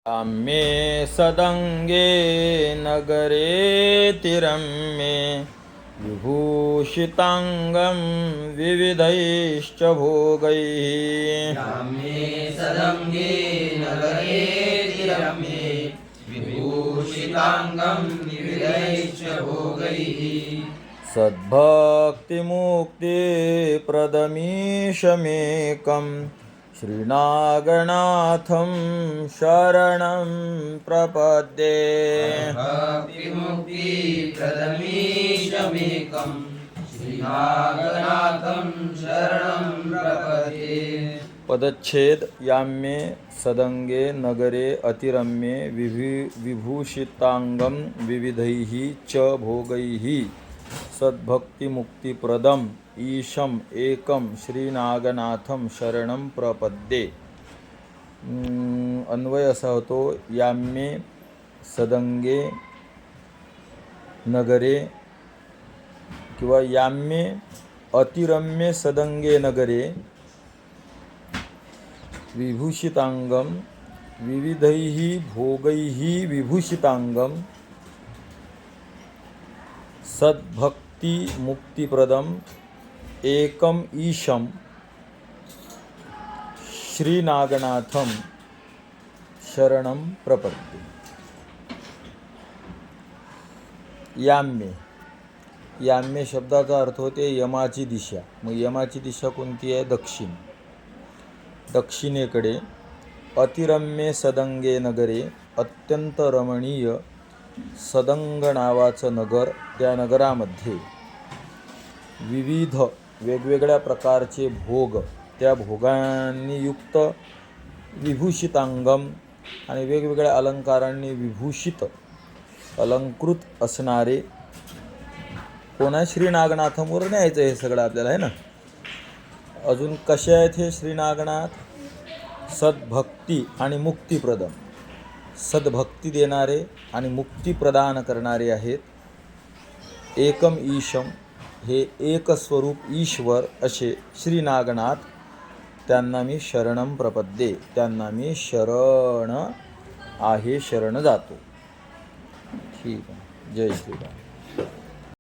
आम्ये सदंगे नगरेतिरम्ये विभूषितांगं विविधैश्च भोगैः। आम्ये सदंगे नगरेतिरम्ये विभूषितांगं विविधैश्च भोगैः। सद्भक्तिमुक्तिप्रदमीशमेकं श्रीनागनाथं शरणं प्रपद्ये। भक्तिमुक्तिप्रदमीशमेकं श्रीनागनाथं शरणं प्रपद्ये। पदच्छेद याम्ये सदंगे नगरे अतिरम्ये विभूषितांगं विविधैः च भोगैः सद्भक्तिमुक्तिप्रदम् ईशम एकम श्रीनागनाथम शरणं प्रपद्ये। अन्वय असा होतो, याम्ये सदंगे नगरे किंवा याम्ये अतिरम्ये सदंगे नगरे विभूषितांगम विविधैः भोगैः विभूषितांगम सद्भक्ति मुक्तिप्रदम एकम ईशम श्रीनागनाथम शरणं प्रपद्ये। याम्ये याम्ये शब्दाचा अर्थ होते यमाची दिशा। मग यमाची दिशा कोणती आहे? दक्षिण, दक्षिणेकडे। अतिरम्ये सदंगे नगरे, अत्यंत रमणीय सदंग नावाचं नगर, त्या नगरामध्ये विविध वेगवेगळ्या प्रकारचे भोग, त्या भोगांनी युक्त विभूषितांगम आणि वेगवेगळ्या अलंकारांनी विभूषित अलंकृत असणारे कोणा श्रीनागनाथांवर न्यायचं हे सगळं आपल्याला आहे ना। अजून कसे आहेत हे श्रीनागनाथ? सद्भक्ती आणि मुक्तिप्रदम, सद्भक्ती देणारे आणि मुक्ती प्रदान करणारे आहेत। एकम ईशम, हे एक स्वरूप ईश्वर असे श्रीनागनाथ, त्यांना मी शरणं प्रपद्ये, त्यांना मी शरण आहे, शरण जातो। ठीक आहे, जय श्रीराम।